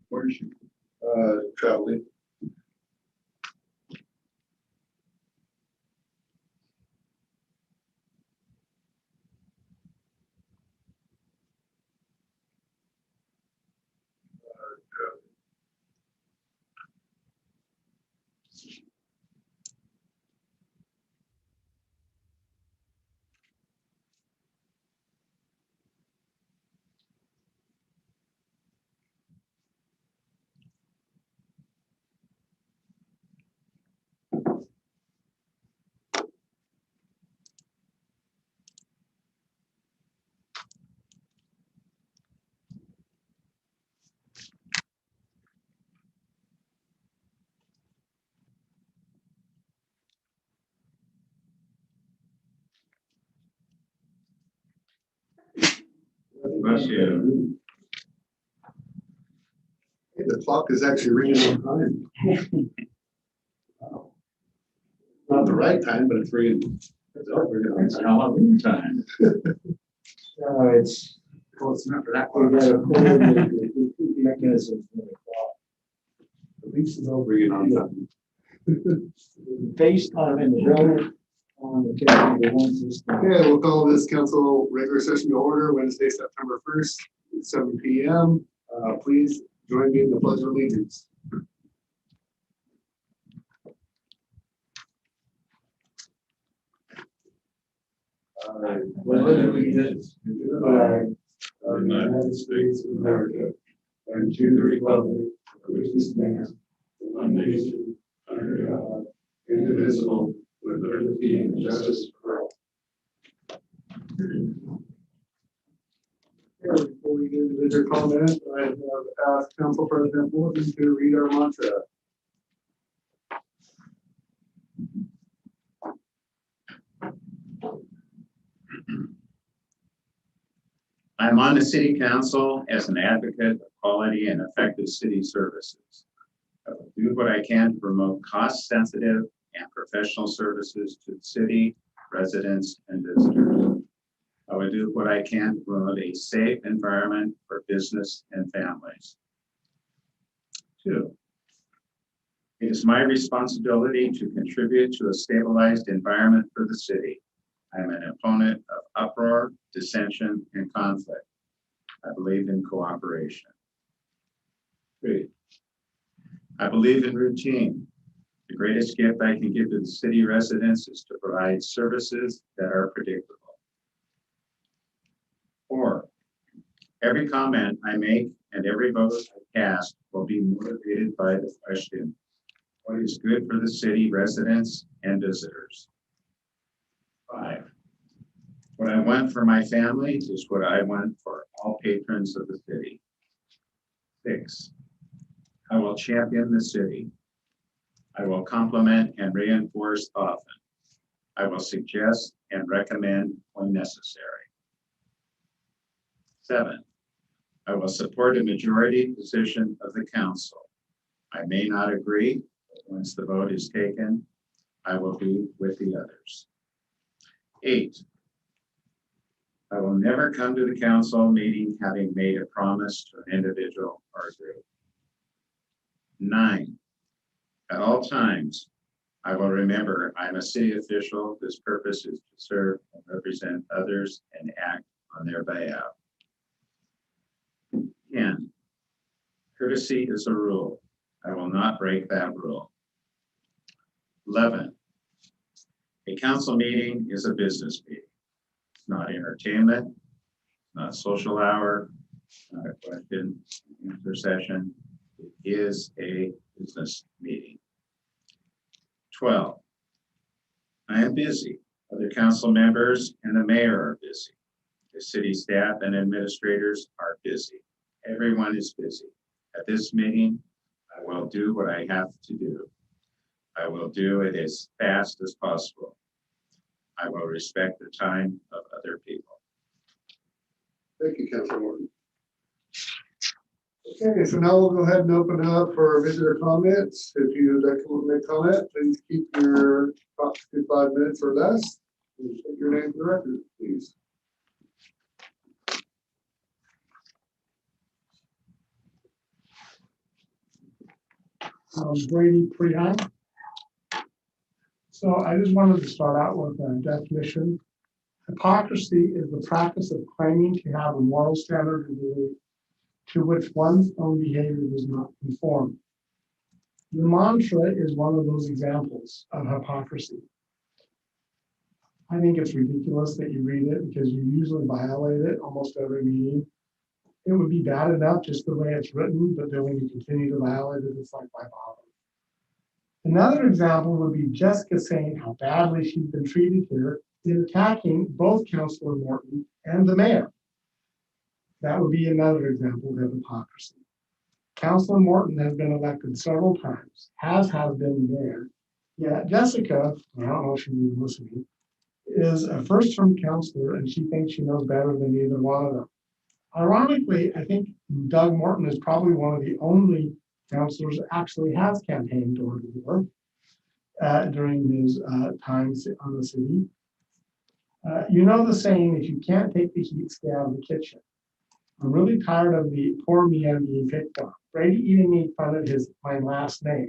Where is she? Traveling. Bless you. Hey, the clock is actually ringing on time. Not the right time, but it's ringing. It's It's Halloween time. It's, Well, it's not for that we one. got a coordinate the mechanism for the clock. At least it's all ringing on time. FaceTime in the building on the calendar one system. Okay, we'll call this council regular session to order Wednesday, September 1st, at 7 p.m. Please join me in the pledge of allegiance. Pledge allegiance to the flag of the United States of America and to the republic for which it stands, one nation, under God, indivisible, with liberty and justice for all. Before we get into visitor comments, I have asked Council President Morgan to read our mantra. I'm on the City Council as an advocate of quality and effective city services. I will do what I can to promote cost-sensitive and professional services to the city, residents, and visitors. I will do what I can to promote a safe environment for business and families. 2, it is my responsibility to contribute to a stabilized environment for the city. I am an opponent of uproar, dissension, and conflict. I believe in cooperation. 3, I believe in routine. The greatest gift I can give to the city residents is to provide services that are predictable. 4, every comment I make and every vote I cast will be motivated by the question, what is good for the city residents and visitors? 5, what I want for my family is what I want for all patrons of the city. 6, I will champion the city. I will compliment and reinforce often. I will suggest and recommend when necessary. 7, I will support a majority position of the council. I may not agree, but once the vote is taken, I will be with the others. 8, I will never come to the council meeting having made a promise to an individual or group. 9, at all times, I will remember I'm a city official whose purpose is to serve and represent others and act on their behalf. 10, courtesy is a rule. I will not break that rule. 11, a council meeting is a business meeting. It's not entertainment, not social hour, not a question and answer session. It is a business meeting. 12, I am busy. Other council members and the mayor are busy. The city staff and administrators are busy. Everyone is busy. At this meeting, I will do what I have to do. I will do it as fast as possible. I will respect the time of other people. Thank you, Councilor Morgan. Okay, so now we'll go ahead and open up for visitor comments. If you'd like to make a comment, please keep your talk to 5 minutes or less. And state your name for the record, please. Brady Preheim. So I just wanted to start out with a definition. Hypocrisy is the practice of claiming to have a moral standard of belief to which one's own behavior does not conform. The mantra is one of those examples of hypocrisy. I think it's ridiculous that you read it because you usually violate it almost every meeting. It would be bad enough just the way it's written, but then when you continue to violate it, it's like, why bother? Another example would be Jessica saying how badly she's been treated here in attacking both Councilor Morton and the mayor. That would be another example of hypocrisy. Councilor Morton has been elected several times, has been there. Yet Jessica, I don't know if she's even listening, is a first-term councilor and she thinks she knows better than either one of them. Ironically, I think Doug Morton is probably one of the only councilors that actually has campaigned door to door during his times on the city. You know the saying, if you can't take the heat, stay out of the kitchen. I'm really tired of the poor me I'm being picked on. Brady even made fun of my last name.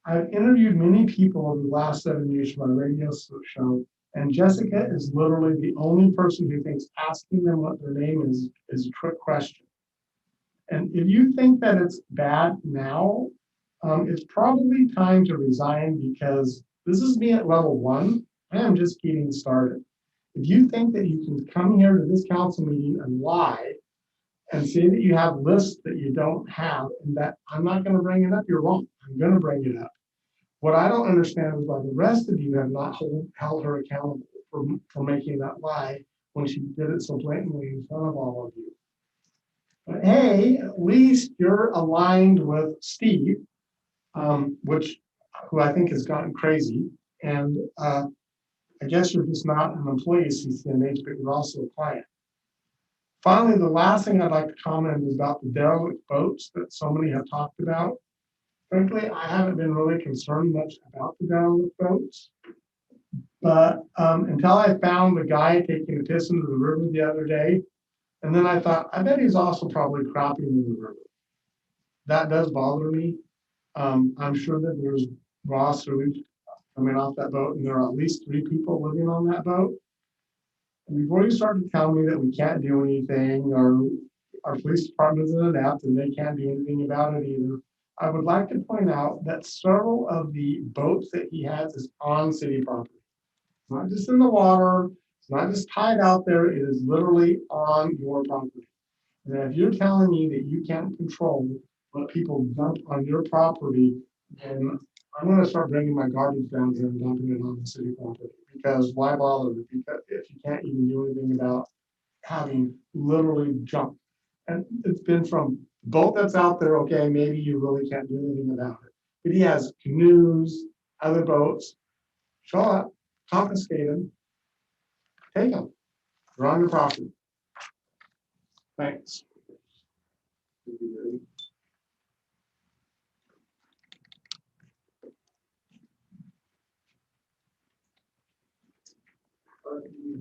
I've interviewed many people over the last 7 years for my radio show, and Jessica is literally the only person who thinks asking them what their name is a trick question. And if you think that it's bad now, it's probably time to resign because this is me at level 1. I am just getting started. If you think that you can come here to this council meeting and lie and say that you have lists that you don't have and that I'm not going to bring it up, you're wrong. I'm going to bring it up. What I don't understand is why the rest of you have not held her accountable for making that lie when she did it so blatantly in front of all of you. But hey, at least you're aligned with Steve, who I think has gotten crazy. And I guess you're just not an employee of CCMH, but you're also a client. Finally, the last thing I'd like to comment is about the derelict boats that so many have talked about. Frankly, I haven't been really concerned much about the derelict boats. But until I found the guy taking a piss into the river the other day, and then I thought, I bet he's also probably crapping in the river. That does bother me. I'm sure that there's raw sewage coming off that boat, and there are at least 3 people living on that boat. And before you start to tell me that we can't do anything, or our police department is inept and they can't do anything about it either, I would like to point out that several of the boats that he has is on city property. It's not just in the water, it's not just tied out there, it is literally on your property. And if you're telling me that you can't control what people dump on your property, then I'm going to start bringing my garbage down there and dumping it on the city property. Because why bother? Because if you can't even do anything about having literally junk. And it's been from boat that's out there, okay, maybe you really can't do anything about it. But he has canoes, other boats. Show up, confiscate them, take them. They're on your property. Thanks.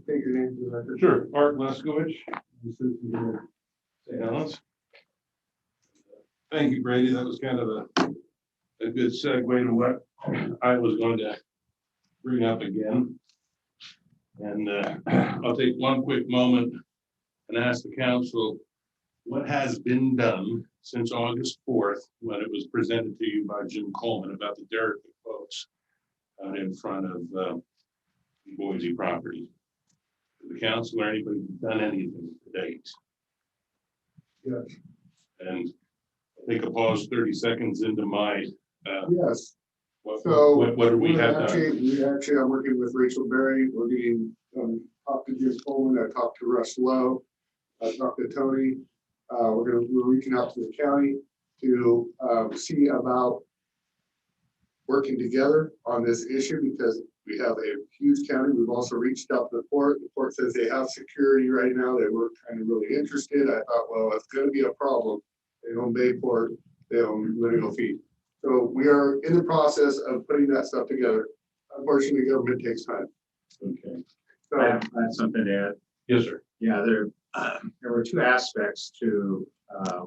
Take your name for the record. Sure, Art Leskowitz, St. Helens. Thank you, Brady. That was kind of a good segue to what I was going to bring up again. And I'll take one quick moment and ask the council what has been done since August 4th, when it was presented to you by Jim Coleman about the derelict boats out in front of Boise property. The council or anybody done anything to date? Yes. And I think I'll pause 30 seconds into my Yes. what So do we have done? We actually are working with Rachel Berry. We're getting talked to Jim Coleman. I talked to Russ Lowe. I talked to Tony. We're reaching out to the county to see about working together on this issue because we have a huge county. We've also reached out to the port. The port says they have security right now. They were kind of really interested. I thought, well, it's going to be a problem. They own Bayport. They own Lineal Feed. So we are in the process of putting that stuff together. Unfortunately, government takes time. Okay. So, I have something to add. Yes, sir. Yeah, there were 2 aspects to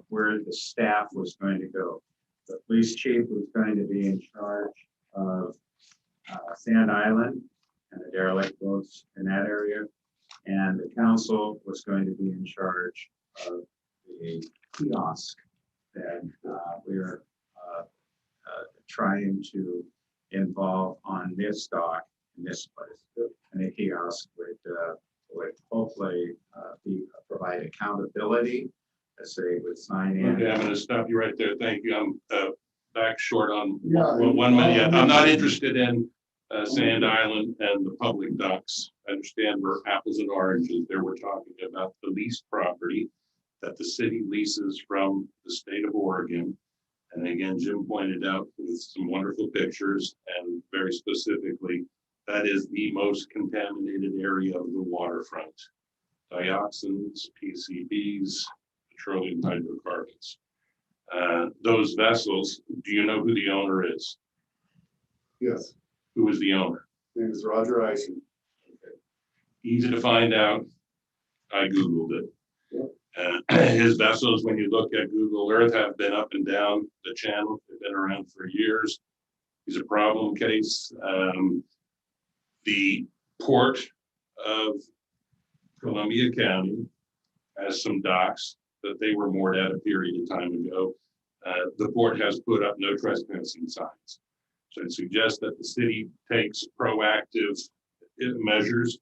where the staff was going to go. the police chief was going to be in charge of Sand Island and the derelict boats in that area. And the council was going to be in charge of the kiosk that we're trying to involve on this dock in this place. And the kiosk would hopefully provide accountability as they would sign in. Okay, I'm gonna stop you right there. Thank you. I'm back short on Yeah. 1 minute. I'm not interested in Sand Island and the public docks. I understand we're apples and oranges. There we're talking about the leased property that the city leases from the state of Oregon. And again, Jim pointed out with some wonderful pictures and very specifically, that is the most contaminated area of the waterfront. Dioxins, PCBs, petroleum hydrocarbons. Those vessels, do you know who the owner is? Yes, Who is the owner? name is Roger Ison. Easy to find out. I Googled it. His vessels, when you look at Google Earth, have been up and down the channel. They've been around for years. He's a problem case. The port of Columbia County has some docks that they were moored at a period of time ago. The port has put up no trespassing signs. So it suggests that the city takes proactive measures,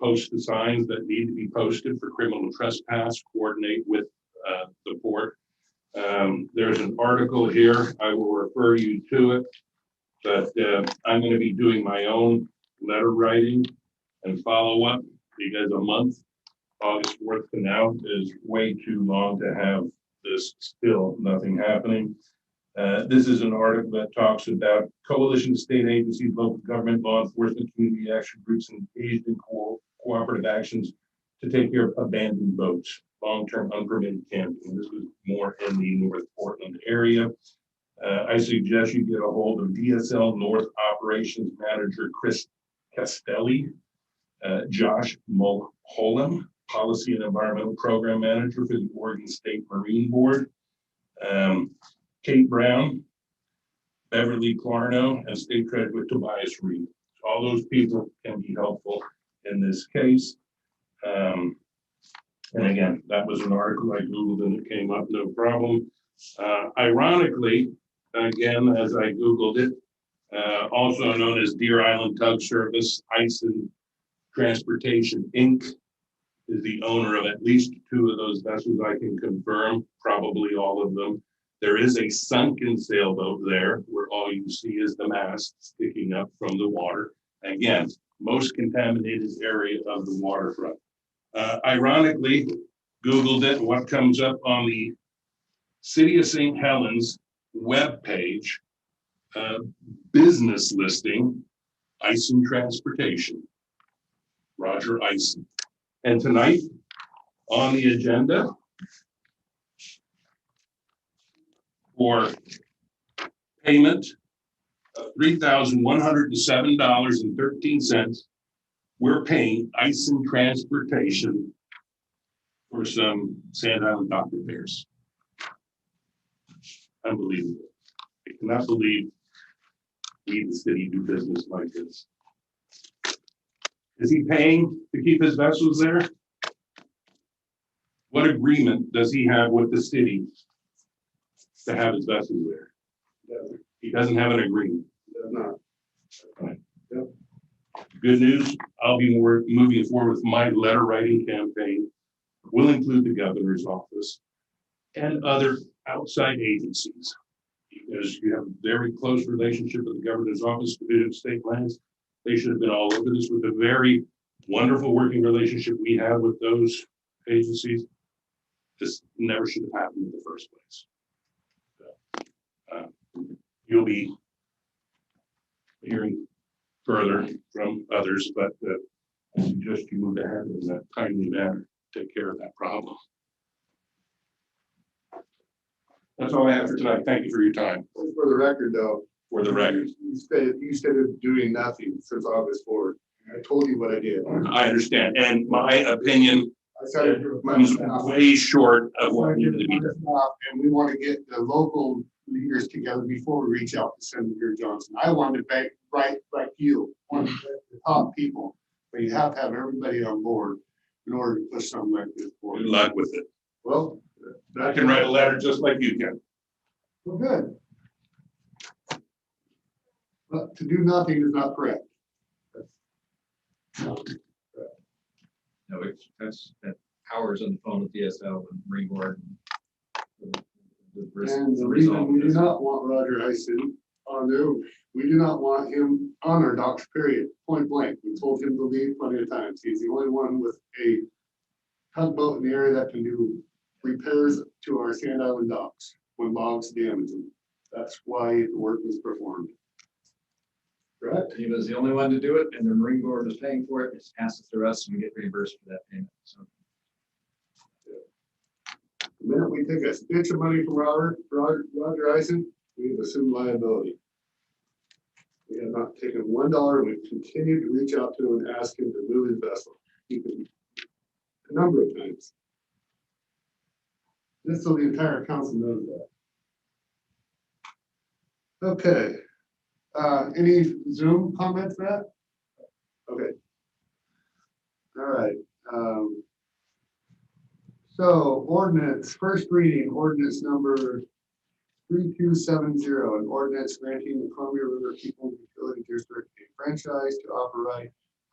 post the signs that need to be posted for criminal trespass, coordinate with the port. There's an article here, I will refer you to it, but I'm going to be doing my own letter writing and follow up because a month, August 4th to now, is way too long to have this still nothing happening. This is an article that talks about coalition of state agencies, local government, law enforcement, community action groups engaged in cooperative actions to take care of abandoned boats, long-term unpermitted camping. This was more in the North Portland area. I suggest you get a hold of DSL North Operations Manager Chris Castelli, Josh Mulholland, Policy and Environmental Program Manager for the Oregon State Marine Board, Kate Brown, Beverly Clarno, and State Treasurer Tobias Reed. All those people can be helpful in this case. And again, that was an article I Googled and it came up, no problem. Ironically, again, as I Googled it, also known as Deer Island Tug Service, Ison Transportation, Inc. is the owner of at least 2 of those vessels. I can confirm, probably all of them. There is a sunken sailboat there where all you see is the mast sticking up from the water. Again, most contaminated area of the waterfront. Ironically, Googled it, what comes up on the City of St. Helens webpage, business listing, Ison Transportation, Roger Ison. And tonight on the agenda for payment of $3,107.13, we're paying Ison Transportation for some Sand Island dock repairs. Unbelievable. I cannot believe we, the city, do business like this. Is he paying to keep his vessels there? What agreement does he have with the city to have his vessels there? He doesn't have an agreement. Does not. Right. Yep. Good news, I'll be moving forward with my letter writing campaign. Will include the governor's office and other outside agencies. Because you have a very close relationship with the governor's office, Division of State Lands. They should have been all over this with a very wonderful working relationship we have with those agencies. This never should have happened in the first place. You'll be hearing further from others, but I suggest you move ahead in a timely manner, take care of that problem. That's all I have for tonight. Thank you for your time. For the record, though. For the record, You stated doing nothing since August 4th. I told you what I did. I understand, and my opinion I started with my It was staff. way short of what needed to be done. And we want to get the local leaders together before we reach out to Senator Johnson. I wanted to bank right like you, one of the top people, but you have to have everybody on board in order to push something like this Good forward. luck with it. Well, I can write a letter just like you can. well, good. But to do nothing is not correct. No, that Howard's on the phone with DSL and Marine Corps. And the reason we do not want Roger Eisen on there, we do not want him on our docks, period, point blank. We told him to leave plenty of times. He's the only one with a tugboat in the area that can do repairs to our Sand Island docks when logs damage them. That's why the work was performed. Correct? He was the only one to do it, and the Marine Corps was paying for it. It's passed it through us, and we get reimbursed for that payment. So The minute we take a stitch of money from Roger Eisen, we've assumed liability. We have not taken $1. We've continued to reach out to him and ask him to move his vessel. A number of times. Just so the entire council knows that. Okay. Any Zoom comments, Matt? Okay. All right. So ordinance, first reading, ordinance number 3270, an ordinance granting the Columbia River Peoples Utility District a franchise to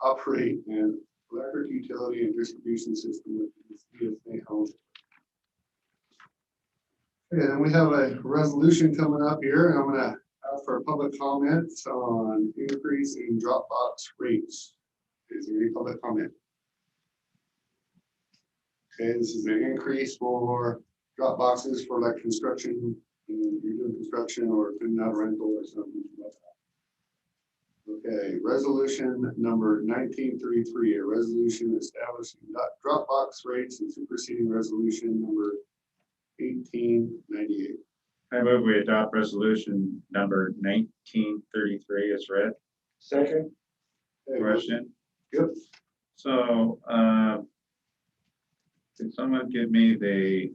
operate an electric utility and distribution system within the city of St. Helens. Okay, then we have a resolution coming up here, and I'm gonna ask for public comments on increase in Dropbox rates. Is there any public comment? Okay, this is an increase for drop boxes for like construction, you're doing construction or putting out a rental or something like that. Okay, resolution number 1933, a resolution establishing Dropbox rates and superseding resolution number 1898. I move we adopt resolution number 1933 as read. Second. Okay, Question. Yep. So, can someone give me the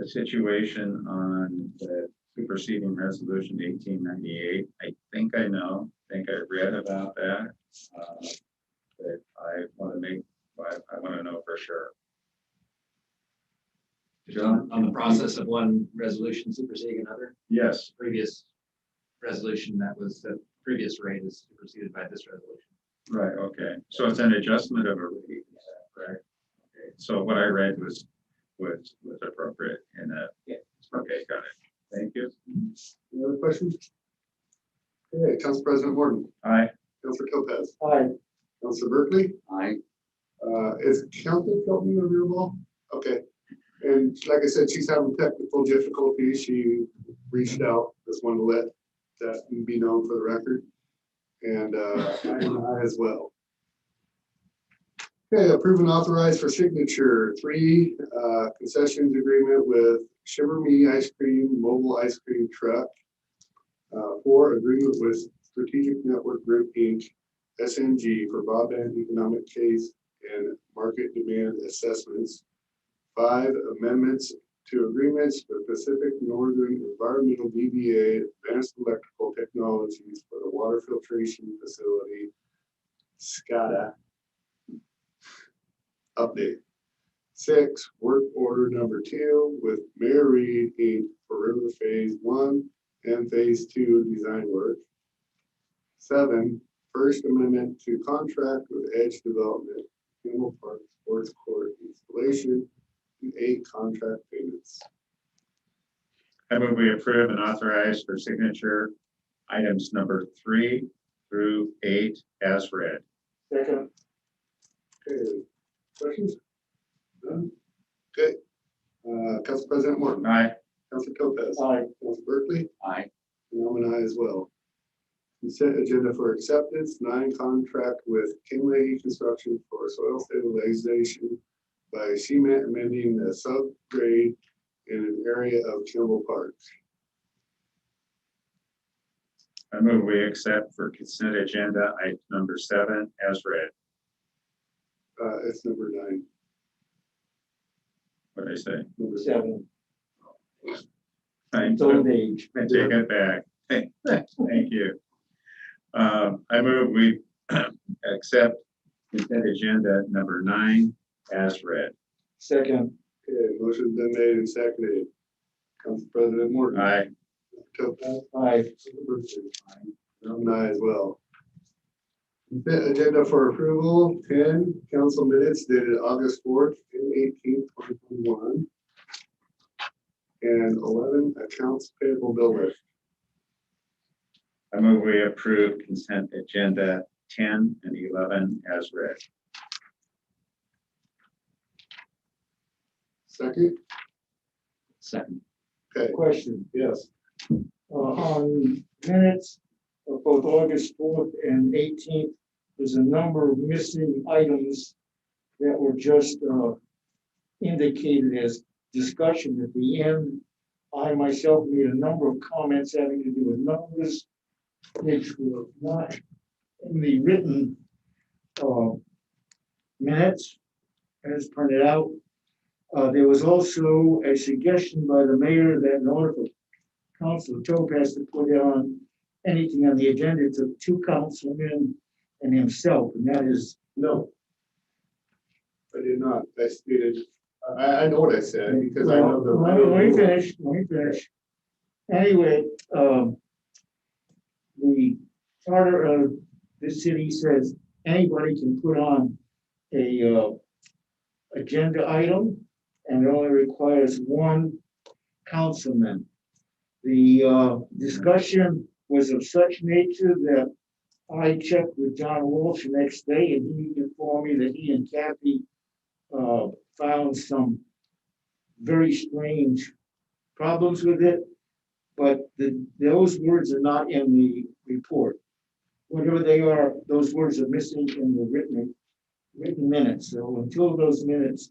situation on the superseding resolution 1898? I think I know, I think I read about that. But I want to know for sure. John, on the process of one resolution superseding another, Yes. previous resolution that was the previous rate is superseded by this resolution. Right, okay. So it's an adjustment of a rate, is that correct? Okay, so what I read was appropriate in that. Yeah. Okay, got it. Thank you. Any other questions? Okay, Council President Morton, Aye. Councilor Topaz, Aye. Councilor Berkeley, Aye. is Councilor Felton available? Okay, and like I said, she's having technical difficulties. She reached out, just wanted to let that be known for the record. And I as well. Okay, approve and authorize for signature 3 concessions agreement with Shiver Me Ice Cream Mobile Ice Cream Truck. 4 agreement with Strategic Network Group Inc. SNG for broadband economic case and market demand assessments. 5 amendments to agreements with Pacific Northern Environmental DBA Advanced Electrical Technologies for the water filtration facility, SCADA. Update. 6, work order number 2 with Mayor Reed Inc. for River Phase 1 and Phase 2 design work. 7, first amendment to contract with Edge Development, Kimball Park Sports Court installation. 8 contract payments. I move we approve and authorize for signature items number 3 through 8 as read. Second. Okay, questions? None? Okay. Council President Morton. Aye. Council Topaz. Aye. Council Berkeley. Aye. And I'm an aye as well. Consent agenda for acceptance, 9 contract with King Lady Construction for soil stabilization by cement amending the subgrade in an area of Kimball Park. I move we accept for consent agenda item number 7 as read. It's number 9. What did I say? Number 7, Thank it's old age. I take it back. Thank you. I move we accept consent agenda number 9 as read. Second, Okay, motion's been made and seconded. Council President Morton. Aye. Topaz. aye. I'm an aye as well. Consent agenda for approval, 10 council minutes dated August 4th and 18th, 2021. And 11 accounts payable bill list. I move we approve consent agenda 10 and 11 as read. Second? Second. Okay, Question, yes. on minutes of both August 4th and 18th, there's a number of missing items that were just indicated as discussion at the end. I myself made a number of comments having to do with numbers, which were not in the written minutes as printed out. There was also a suggestion by the mayor that in order for Councilor Topaz to put on anything on the agenda, it took 2 councilmen and himself, and that is No. I did not. I stated, I know what I said because I know the. Let me finish. Anyway, the charter of the city says anybody can put on a agenda item, and it only requires 1 councilman. The discussion was of such nature that I checked with John Walsh the next day, and he informed me that he and Kathy found some very strange problems with it, but those words are not in the report. Whatever they are, those words are missing in the written minutes. So until those minutes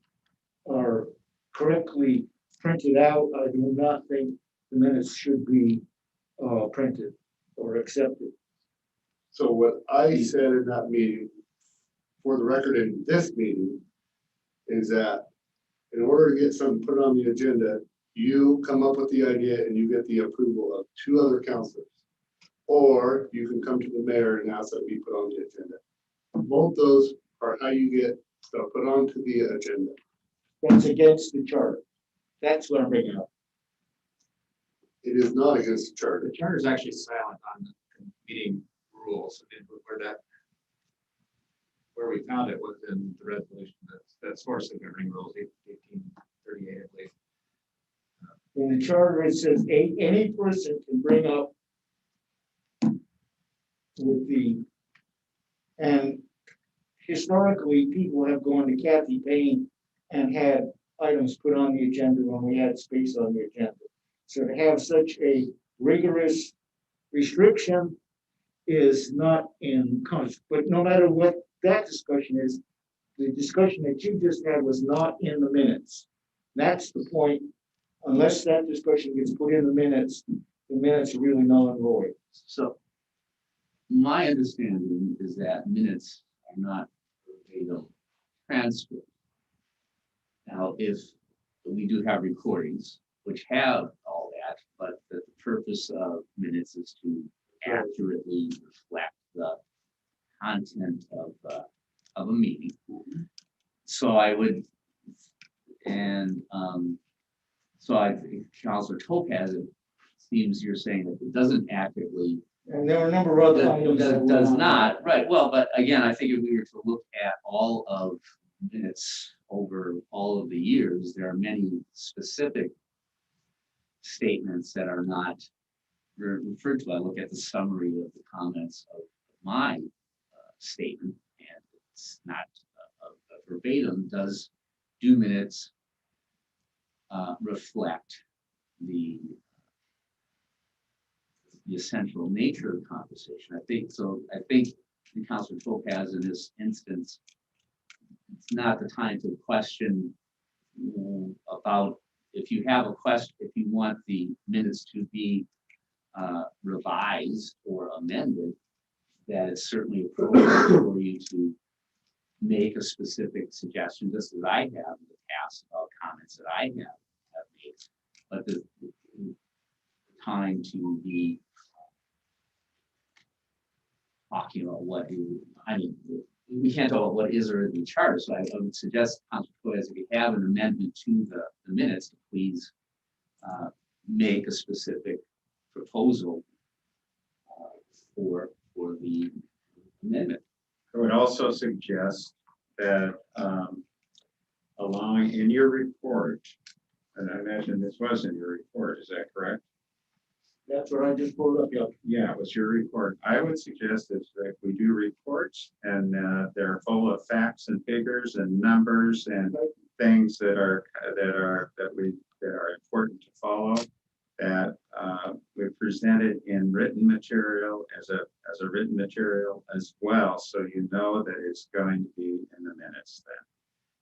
are correctly printed out, I do not think the minutes should be printed or accepted. So what I said in that meeting, for the record in this meeting, is that in order to get something put on the agenda, you come up with the idea and you get the approval of 2 other councilors. Or you can come to the mayor and ask that we put on the agenda. Both those are how you get stuff put onto the agenda. That's against the charter. That's what I'm bringing up. It is not against the charter. The charter is actually silent on the meeting rules. I mean, where we found it was in the resolution that source of governing rules, 1838, I believe. In the charter, it says any person can bring up with the, and historically, people have gone to Kathy Payne and had items put on the agenda when we had space on the agenda. So to have such a rigorous restriction is not in conscience, but no matter what that discussion is, the discussion that you just had was not in the minutes. That's the point. Unless that discussion gets put in the minutes are really null and void. So my understanding is that minutes are not verbatim transcript. Now, if we do have recordings, which have all that, but the purpose of minutes is to accurately reflect the content of a meeting. So I would, and so I think Councilor Topaz, it seems you're saying that it doesn't accurately. And there are a number of other items that Does not, right, well, but again, I think if we were to look at all of minutes over all of the years, there are many specific statements that are not referred to. I look at the summary of the comments of my statement, and it's not a verbatim. Do minutes reflect the essential nature of the conversation? I think so. I think Councilor Topaz in this instance, it's not the time to question about if you have a question, if you want the minutes to be revised or amended, that it's certainly appropriate for you to make a specific suggestion, just as I have in the past about comments that I have made. But the time to be talking about what you, I mean, we can't talk about what is or isn't in the charter, so I would suggest, Councilor Torres, if you have an amendment to the minutes, to please make a specific proposal for the amendment. I would also suggest that allowing in your report, and I imagine this was in your report, is that correct? That's what I just pulled up, yeah. Yeah, it was your report. I would suggest that we do reports and they're full of facts and figures and numbers and things that are important to follow. That we presented in written material as a written material as well, so you know that it's going to be in the minutes then.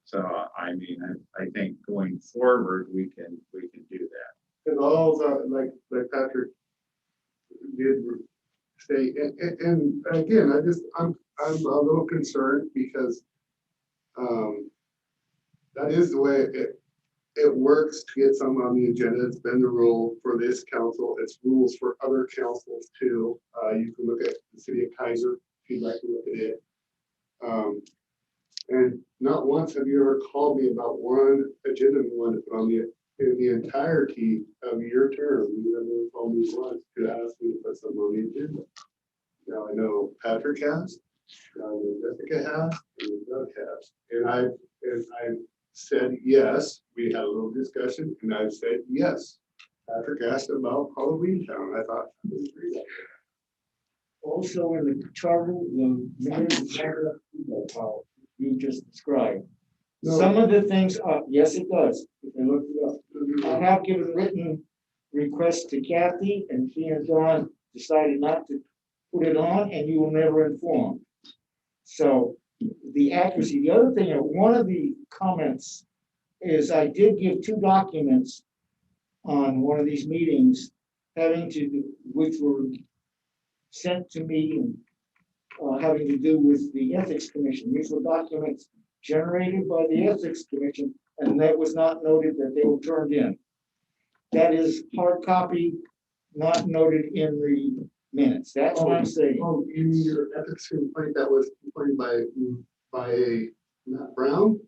So I mean, I think going forward we can do that. And all like Patrick did say, and again, I'm a little concerned because that is the way it works to get someone on the agenda. It's been the rule for this council. It's rules for other councils too. You can look at the city of Kaiser if you'd like to look at it. And not once have you ever called me about one agenda you want to put on in the entirety of your term. You never called me once to ask me to put something on the agenda. Now I know Patrick has, now I know Jessica has, and Doug has. And I said yes. We had a little discussion, and I said yes. Patrick asked about Halloween Town. I thought I would agree with that. Also in the charter, the minutes how you just described. No. Some of the things, yes, it does. If I look it up. I have given written requests to Kathy, and she and John decided not to put it on, and you were never informed. So the accuracy, the other thing, one of the comments is I did give 2 documents on one of these meetings having to do, which were sent to me and having to do with the Ethics Commission. These were documents generated by the Ethics Commission, and that was not noted that they were turned in. That is hard copy, not noted in the minutes. That's what I'm saying. Oh, you mean your ethics complaint that was complained by Matt Brown?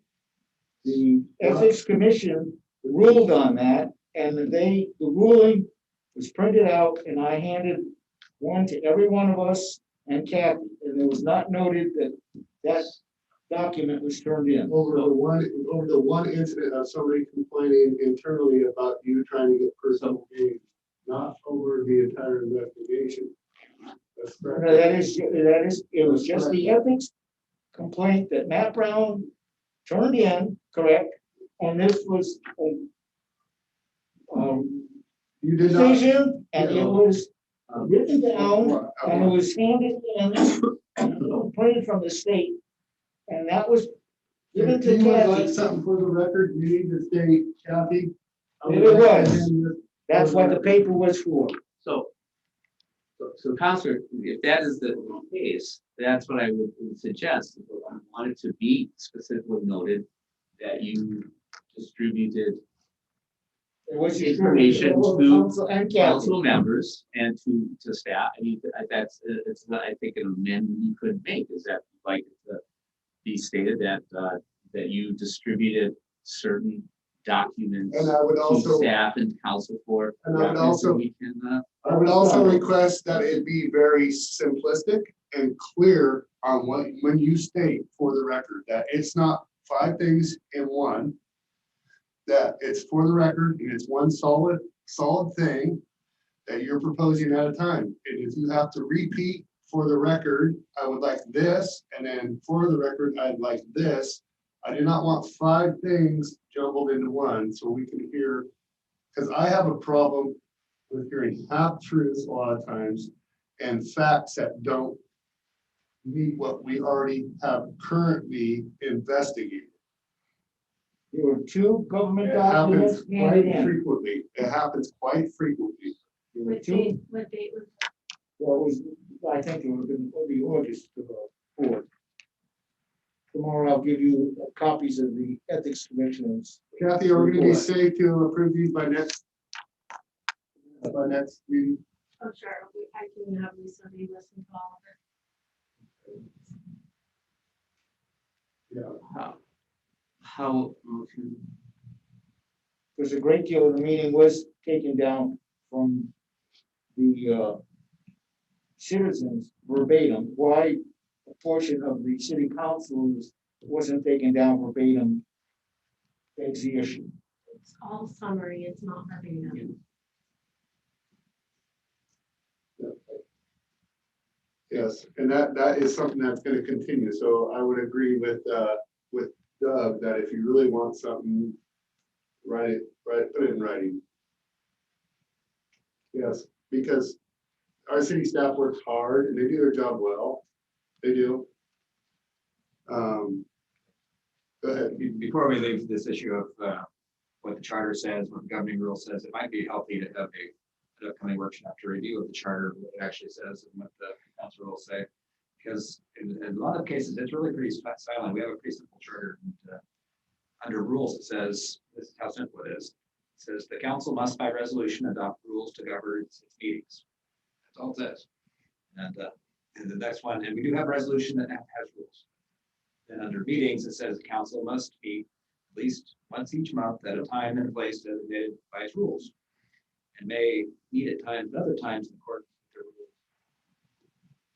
The Ethics Commission ruled on that, and the ruling was printed out, and I handed one to every one of us and Kathy, and it was not noted that that document was turned in. Over the one incident of somebody complaining internally about you trying to get personal gain, not over the entire investigation. That's correct. No, that is, it was just the ethics complaint that Matt Brown turned in, correct? And this was You did not. decision, and it was written down, and it was handed in, printed from the state, and that was given If to you would like Kathy. something for the record, you need to state, Kathy. I would It was. recommend this. That's what the paper was for. So Counselor, if that is the case, that's what I would suggest. I want it to be specifically noted that you distributed It was information to council and Kathy. council members and to staff. I mean, that's, it's not, I think, an amendment you could make, is that like be stated that that you distributed certain documents And I would to also, staff and council for And I would reference, also- we can, I would also request that it be very simplistic and clear on what, when you state for the record, that it's not 5 things in one, that it's for the record and it's one solid thing that you're proposing at a time. And if you have to repeat for the record, I would like this, and then for the record, I'd like this. I do not want 5 things jumbled into one, so we can hear, because I have a problem with hearing half truths a lot of times and facts that don't meet what we already have currently investigated. There were 2 government It happens documents handed quite in. frequently. It happens quite frequently. There were What 2, date, what date was? well, it was, I think it would have been the August 4th. tomorrow I'll give you copies of the ethics commissioners. Kathy, are we gonna be safe to approve these by next meeting? Oh, sure, I can have Lisa re-listen to all of it. Yeah. How, okay. Because a great deal of the meeting was taken down from the citizens verbatim. Why a portion of the city council wasn't taken down verbatim begs the issue. It's all summary, it's not verbatim. Yes, and that is something that's gonna continue, so I would agree with Doug, that if you really want something, put it in writing. Yes, because our city staff works hard and they do their job well, they do. Go ahead. Before we leave this issue of what the charter says, what the governing rule says, it might be healthy to have an upcoming workshop to review what the charter, what it actually says and what the council rules say. Because in a lot of cases, it's really pretty silent. We have a pretty simple charter. And, under rules, it says, this is how simple it is. It says the council must by resolution adopt rules to govern its meetings. That's all it says. And the next one, and we do have a resolution that has rules. Then under meetings, it says the council must meet at least once each month at a time and a place designated by its rules. And may meet at times, other times in accordance with their rules.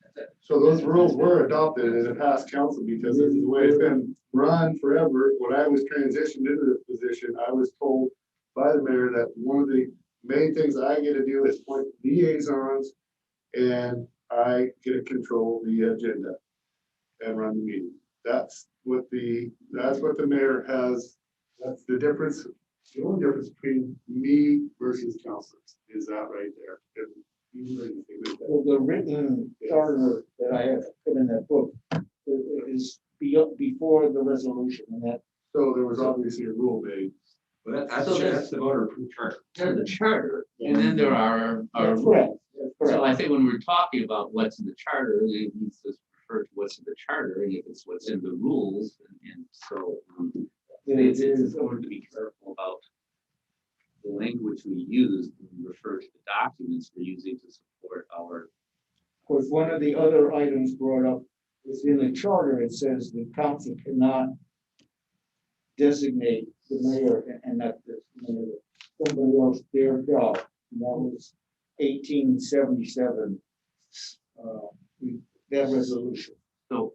That's it. So those rules were adopted in the past council because this is the way it's been run forever. When I was transitioned into this position, I was told by the mayor that one of the main things I get to do is appoint liaisons, and I get to control the agenda and run the meeting. That's what the mayor has. That's the difference. The only difference between me versus councilors is that right there. Well, the written charter that I have put in that book is before the resolution, and that. So there was obviously a rule made. Well, that's So that's the voter approved charter. There's the charter, and then there are our That's correct. That's correct. So I think when we're talking about what's in the charter, it needs to refer to what's in the charter, and if it's what's in the rules, and so it's important to be careful about the language we use when we refer to the documents we're using to support our. Of course, one of the other items brought up is in the charter, it says the council cannot designate the mayor and not the mayor, somebody else their job. And that was 1877, that resolution. So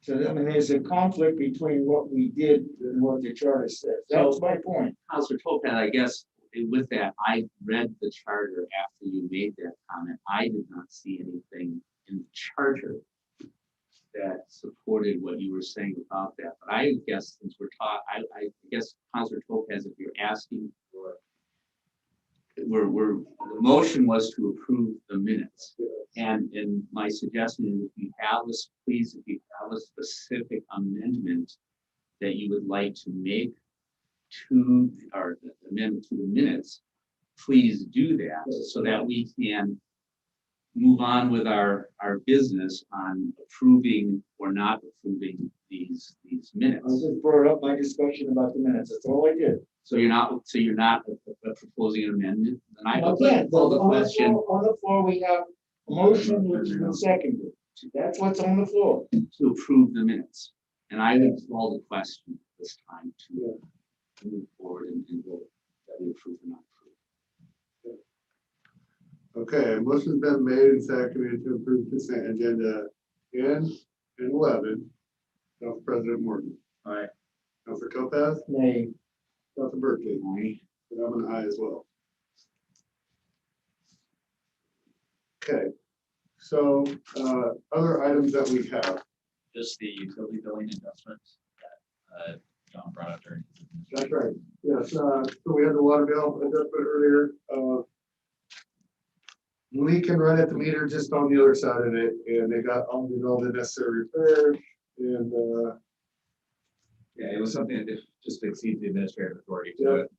So I mean, there's a conflict between what we did and what the charter says. That's my point. Councilor Topaz, I guess with that, I read the charter after you made that comment. I did not see anything in the charter that supported what you were saying about that. But I guess since we're taught, I guess Councilor Topaz, if you're asking for, the motion was to approve the minutes. And my suggestion is if you have this, please, if you have a specific amendment that you would like to make to, or the amendment to the minutes, please do that so that we can move on with our business on approving or not approving these I minutes. just brought up my discussion about the minutes. That's all I did. So you're not proposing an amendment? Then I would Again, like to call the question on the floor, we have a motion which has been seconded. That's what's on the floor. to approve the minutes. And I would call the question this time to move forward and vote that we approve or not approve. Okay, motion's been made and seconded to approve consent agenda N and 11. Council President Morgan. Aye. Councilor Topaz, Nay. Councilor Berkeley, and I'm an aye as well. Okay, so other items that we have. Just the utility billing adjustments that John brought up during. That's right. Yes, so we had the water bill adjustment earlier. Leaking right at the meter just on the other side of it, and they got all the necessary repairs and Yeah, it was something that just exceeds the administrative authority to it.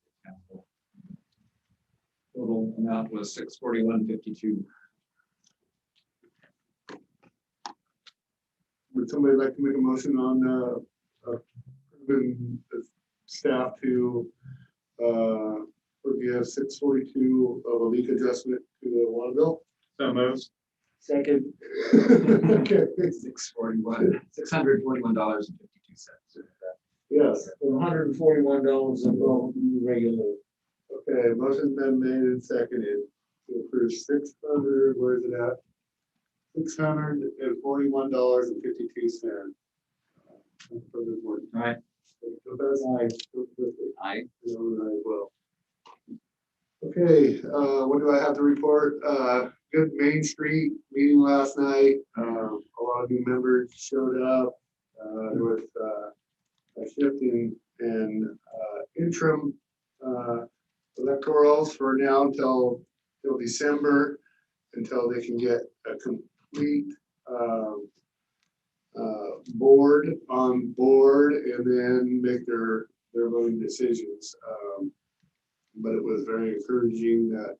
Total amount was $641.52. which Would somebody like to make a motion on approving the staff to, or do you have 642 of a leak adjustment to the water bill? So moves. Second, Okay, $641.52. yes, $141 above the regular. okay, motion's been made and seconded to approve 600, where is it at? $641.52. For the board. Aye. Lopez? Aye. And I as well. Okay, what do I have to report? Good Main Street meeting last night. A lot of new members showed up. There was a shift in interim electorals for now till December, until they can get a complete board on board and then make their voting decisions. But it was very encouraging that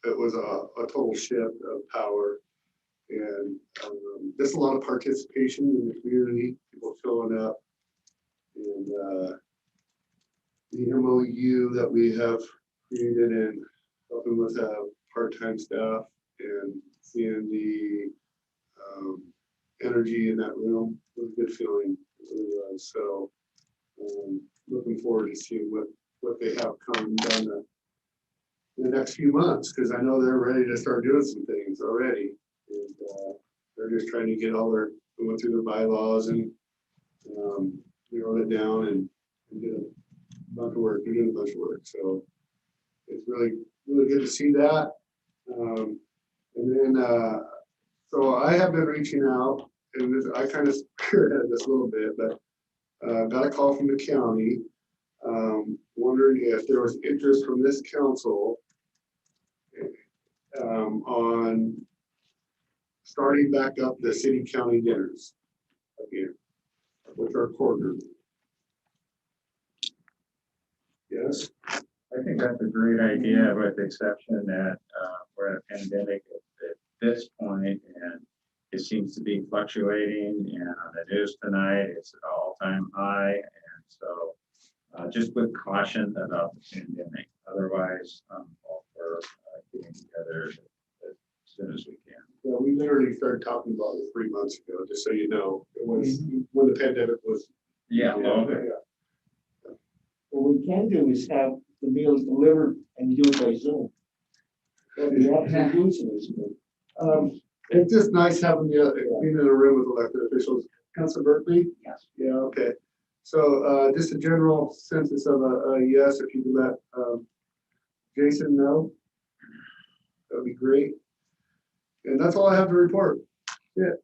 it was a total shift of power, and just a lot of participation in the community, people showing up, and the MOU that we have created and helping with part-time staff and seeing the energy in that room was a good feeling. It really was. So looking forward to seeing what they have coming down the next few months, because I know they're ready to start doing some things already. And they're just trying to get all their, going through the bylaws and narrow it down and get a bunch of work. They're doing a bunch of work. So it's really, really good to see that. And then, so I have been reaching out, and this, I kind of spearheaded this a little bit, but got a call from the county, wondering if there was interest from this council on starting back up the city-county dinners again, which are quarterly. Yes. I think that's a great idea, with the exception that we're in a pandemic at this point, and it seems to be fluctuating. And on the news tonight, it's an all-time high, and so just with caution about the pandemic. Otherwise, all for getting together as soon as we can. Yeah, we literally started talking about it 3 months ago, just so you know. It was when the pandemic was. Yeah. What we can do is have the meals delivered and you do it by Zoom. That'd be absolutely useful. It's just nice having you being in a room with elected officials. Councilor Berkeley? Yes. Yeah, okay. So just a general census of a yes, if you could let Jason know. That'd be great. And that's all I have to report. Yeah.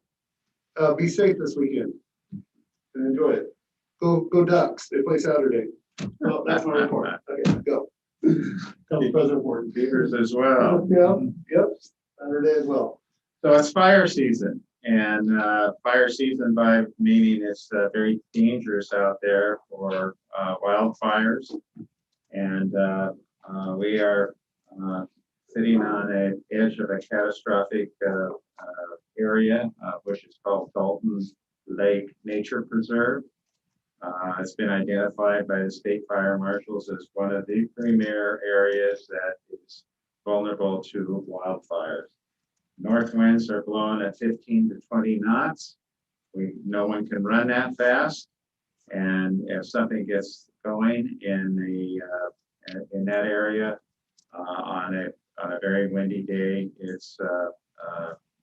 Be safe this weekend and enjoy it. Go Ducks. They play Saturday. Well, that's my report. Okay, go. Council President Ward. Beavers as well. Yep, Saturday as well. So it's fire season, and fire season by meaning it's very dangerous out there for wildfires. And we are sitting on the edge of a catastrophic area, which is called Dalton Lake Nature Preserve. It's been identified by the state fire marshals as one of the premier areas that is vulnerable to wildfires. North winds are blowing at 15 to 20 knots. No one can run that fast. And if something gets going in that area on a very windy day, it's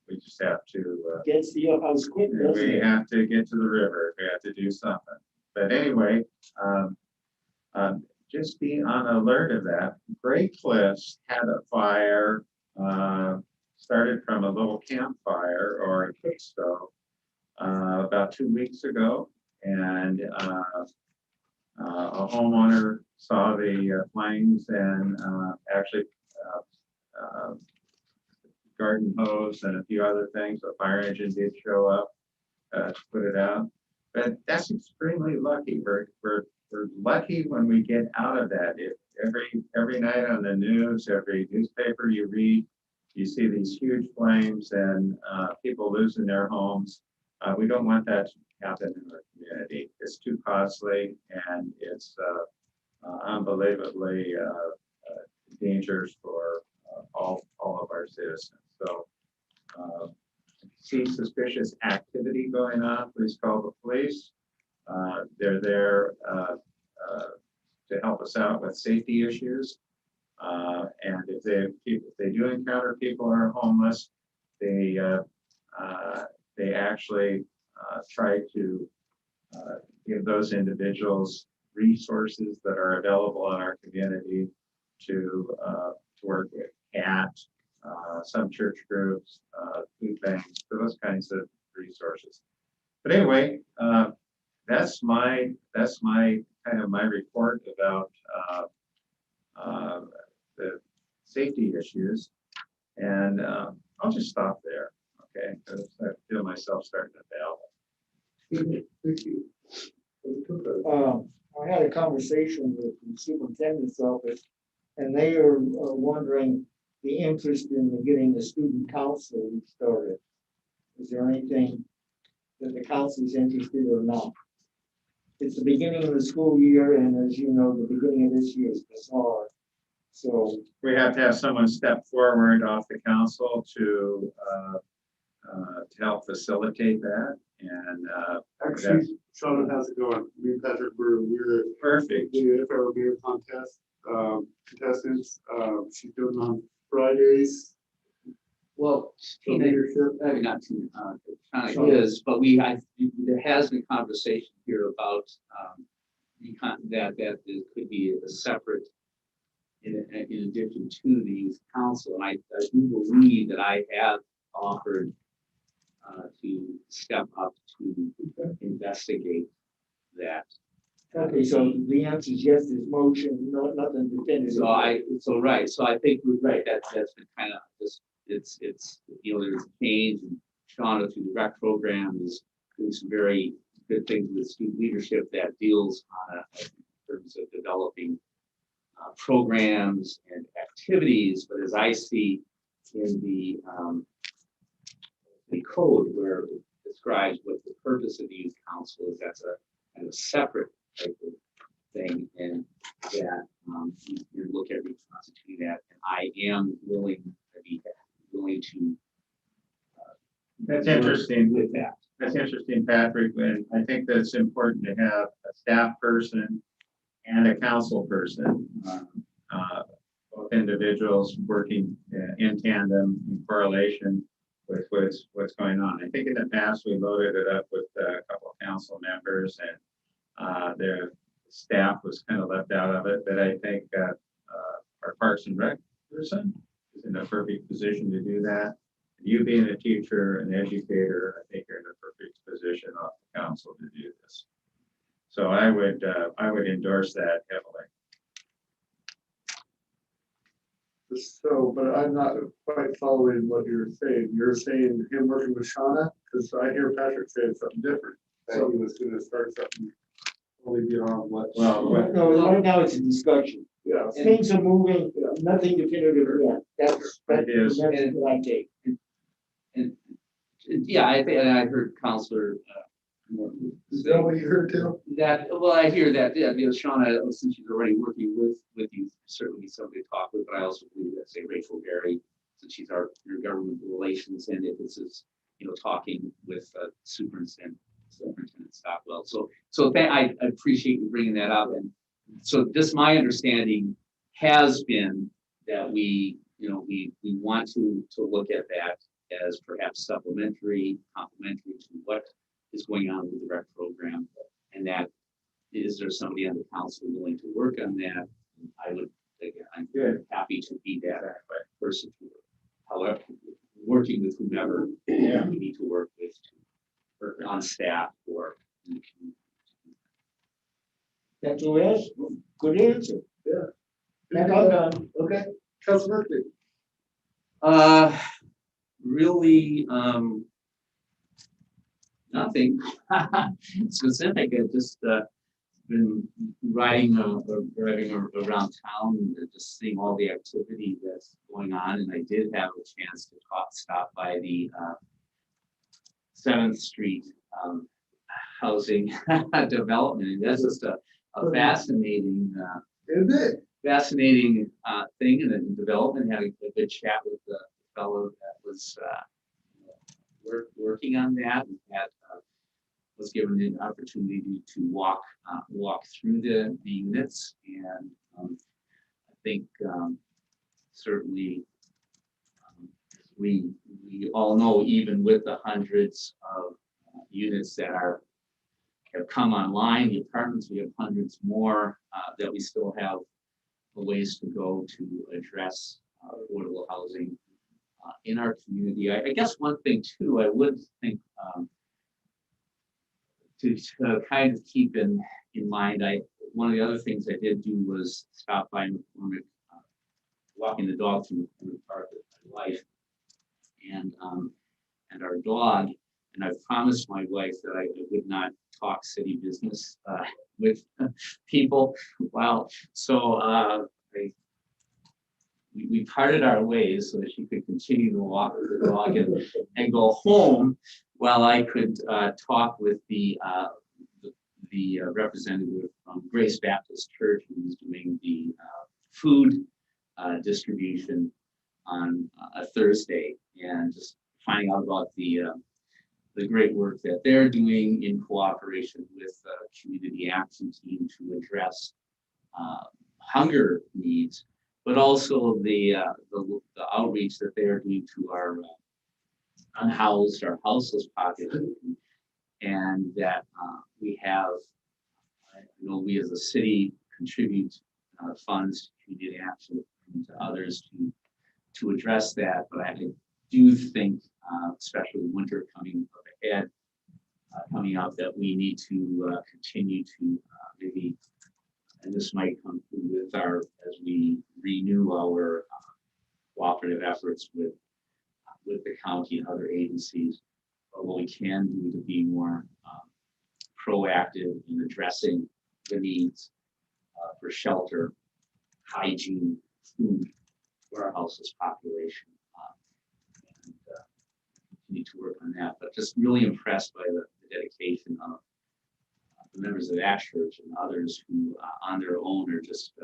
we just have to Gets to your house quick, doesn't we it? have to get to the river. We have to do something. But anyway, just be on alert of that. Great Cliffs had a fire, started from a little campfire or a cook stove about 2 weeks ago. And a homeowner saw the flames and actually garden hose and a few other things. A fire engine did show up to put it out. But that's extremely lucky. We're lucky when we get out of that. If every night on the news, every newspaper you read, you see these huge flames and people losing their homes. We don't want that to happen in our community. It's too costly and it's unbelievably dangerous for all of our citizens. So if you see suspicious activity going on, please call the police. They're there to help us out with safety issues. And if they do encounter people who are homeless, they actually try to give those individuals resources that are available in our community to work with CAT, some church groups, food banks, for those kinds of resources. But anyway, that's my kind of my report about the safety issues, and I'll just stop there, okay? Because I feel myself starting to babble. I had a conversation with the superintendent's office, and they are wondering the interest in getting the student council started. Is there anything that the council is interested or not? It's the beginning of the school year, and as you know, the beginning of this year is bizarre. So we have to have someone step forward off the council to help facilitate that. And Actually, Shauna has it going. Me and Patrick, we're perfect. the FAO beer contest contestants. She's doing it on Fridays. Well, For Tina, leadership. not Tina, China is, but there has been conversation here about that it could be a separate, in addition to the council. And I do believe that I have offered to step up to investigate that. okay, so the answer is yes, there's motion, no, nothing definitive. So I think we're right. That's been kind of just it's there's a change, and Shauna through the rec program is doing some very good things with student leadership that deals on in terms of developing programs and activities. But as I see in the code where it describes what the purpose of the youth council is, that's a kind of separate type of thing, and that you look at reconstituting that, and I am willing to That's interesting. with that. That's interesting, Patrick. And I think that it's important to have a staff person and a council person, both individuals working in tandem in correlation with what's going on. I think in the past we loaded it up with a couple of council members, and their staff was kind of left out of it. But I think our Parks and Rec person is in a perfect position to do that. You being a teacher and educator, I think you're in a perfect position off the council to do this. So I would endorse that heavily. So, but I'm not quite following what you're saying. You're saying him working with Shauna? Because I hear Patrick saying something different. That he was gonna start something totally beyond what. Well, No, right now it's a discussion. Yeah. Things are moving, nothing definitive yet. That's It is. what I take. And yeah, I think, and I heard Counselor Is that what you heard, Tim? that, well, I hear that, yeah, Shauna, since she's already working with you, certainly somebody to talk with, but I also believe that, say, Rachel Berry, since she's your government relations, and if this is, talking with Superintendent Stockwell. So I appreciate you bringing that up. And so this, my understanding has been that we want to look at that as perhaps supplementary, complementary to what is going on with the rec program, and that is there somebody on the council willing to work on that? I would, again, I'm very happy to be that person. However, working with whomever we need to work with to work on staff or in the community. That's all it is. Good answer. Yeah. That's all done. Okay. Councilor Murphy. Really, nothing specific. It just been riding or driving around town and just seeing all the activity that's going on. And I did have a chance to stop by the 7th Street housing development. And that's just a fascinating, fascinating thing in the development. Had a good chat with the fellow that was working on that. And had was given the opportunity to walk through the units, and I think certainly we all know, even with the hundreds of units that have come online, the apartments, we have hundreds more that we still have a ways to go to address affordable housing in our community. I guess one thing too, I would think to kind of keep in mind, one of the other things I did do was stop by McCormick, walking the dog through McCormick Park with my wife and our dog. And I've promised my wife that I would not talk city business with people. Well, so we parted our ways so that she could continue to walk with the dog and go home, while I could talk with the representative from Grace Baptist Church, who's doing the food distribution on a Thursday, and just finding out about the great work that they're doing in cooperation with the community action team to address hunger needs, but also the outreach that they are doing to our unhoused or houseless population, and that we have, I know we as a city contribute funds to community action and to others to address that. But I do think, especially winter coming up ahead, coming up, that we need to continue to maybe, and this might come through with as we renew our cooperative efforts with the county and other agencies, but what we can do to be more proactive in addressing the needs for shelter, hygiene, food for our houseless population. And continue to work on that, but just really impressed by the dedication of the members of that church and others who on their own are just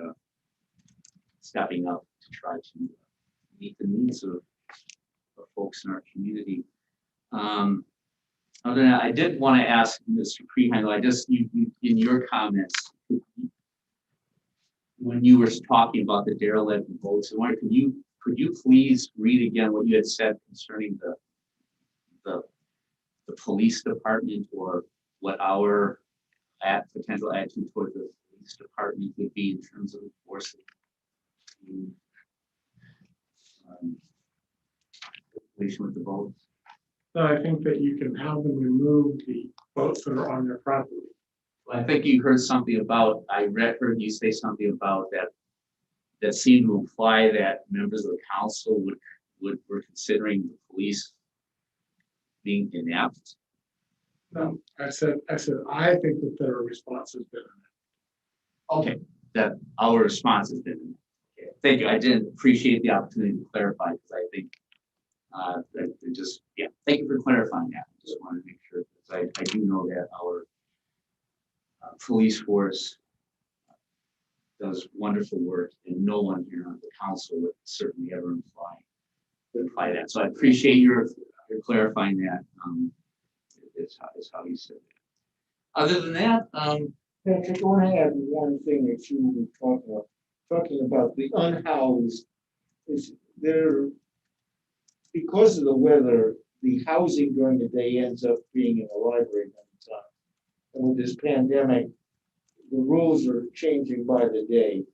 stepping up to try to meet the needs of folks in our community. Other than that, I did want to ask Mr. Preheim, you in your comments, when you were talking about the derelict votes, I wonder, could you please read again what you had said concerning the police department, or what our potential attitude toward the police department would be in terms of enforcing with the votes? So I think that you can have them remove the boats that are on their property. Well, I think you heard something about, heard you say something about that seemed to imply that members of the council were considering the police being inept. No, I said, I think that their response has been. Okay, that our response has been. Okay. Thank you. I did appreciate the opportunity to clarify, because I think thank you for clarifying that. I just wanted to make sure, because I do know that our police force does wonderful work, and no one here on the council would certainly ever imply that. So I appreciate your clarifying that. Is how you said it. Other than that, Patrick, I want to add one thing that you were talking about the unhoused. Is there, because of the weather, the housing during the day ends up being in the library many times. And with this pandemic, the rules are changing by the day.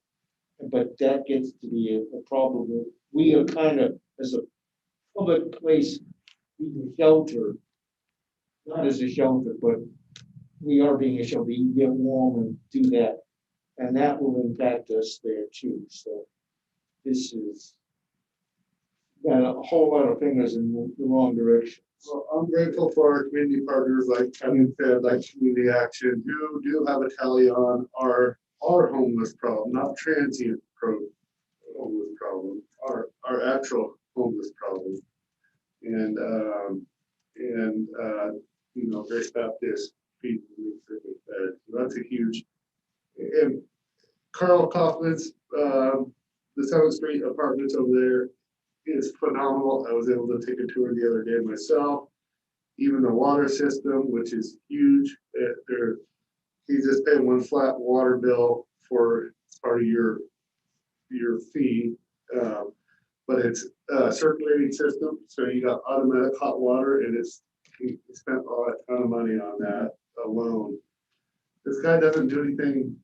But that gets to be a problem. We are kind of, as a public place, being sheltered, not as a shelter, but we are being a shelter. You get warm and do that. And that will impact us there too. So this is got a whole lot of fingers in the wrong direction. Well, I'm grateful for our community partners like County Fed, like Community Action, who do have a tally on our homeless problem, not transient homeless problem, our actual homeless problem. And, Grace Baptist, feed Fed. That's a huge, and Carl Kaufman's, the 7th Street Apartments over there is phenomenal. I was able to take a tour the other day myself. Even the water system, which is huge, he's just paying one flat water bill for part of your fee. But it's a circulating system, so you got automatic hot water, and he spent a ton of money on that alone. This guy doesn't do anything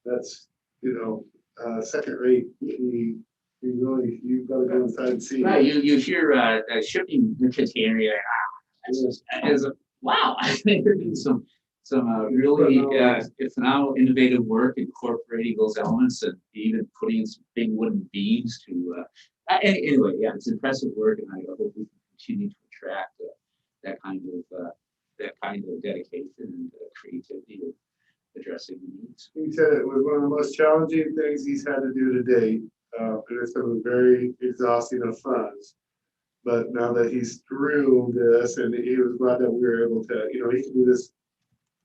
that's second rate. You've got to go inside and see. Right, you hear shipping the container, wow, I think there's been some really phenomenal innovative work incorporating those elements and even putting some big wooden beams to, anyway, yeah, it's impressive work, and I hope we can continue to attract that kind of dedication and creativity to addressing the needs. He said it was one of the most challenging things he's had to do to date. And it's been very exhausting of funds. But now that he's through this, and he was glad that we were able to, he can do this,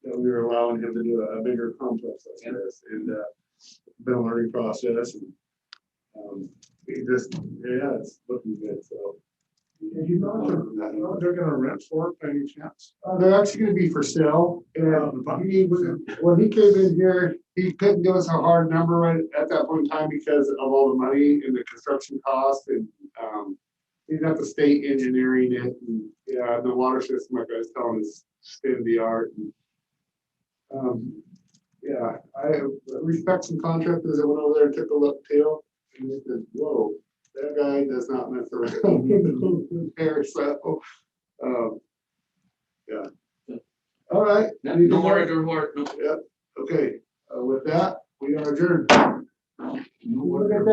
that we were allowing him to do a bigger complex like this. And it's been a learning process. And it's looking good. So. And you know they're gonna rent for it by any chance? They're actually going to be for sale. And when he came in here, he couldn't give us a hard number right at that point in time because of all the money and the construction costs. And he's got the state engineering it. And the water system, like I was telling, is state of the art. And, I respect some contractors that went over there and took a look too. And they said, whoa. That guy does not mess around there, so, All right. No more. Yep, okay, with that, we are adjourned. No more.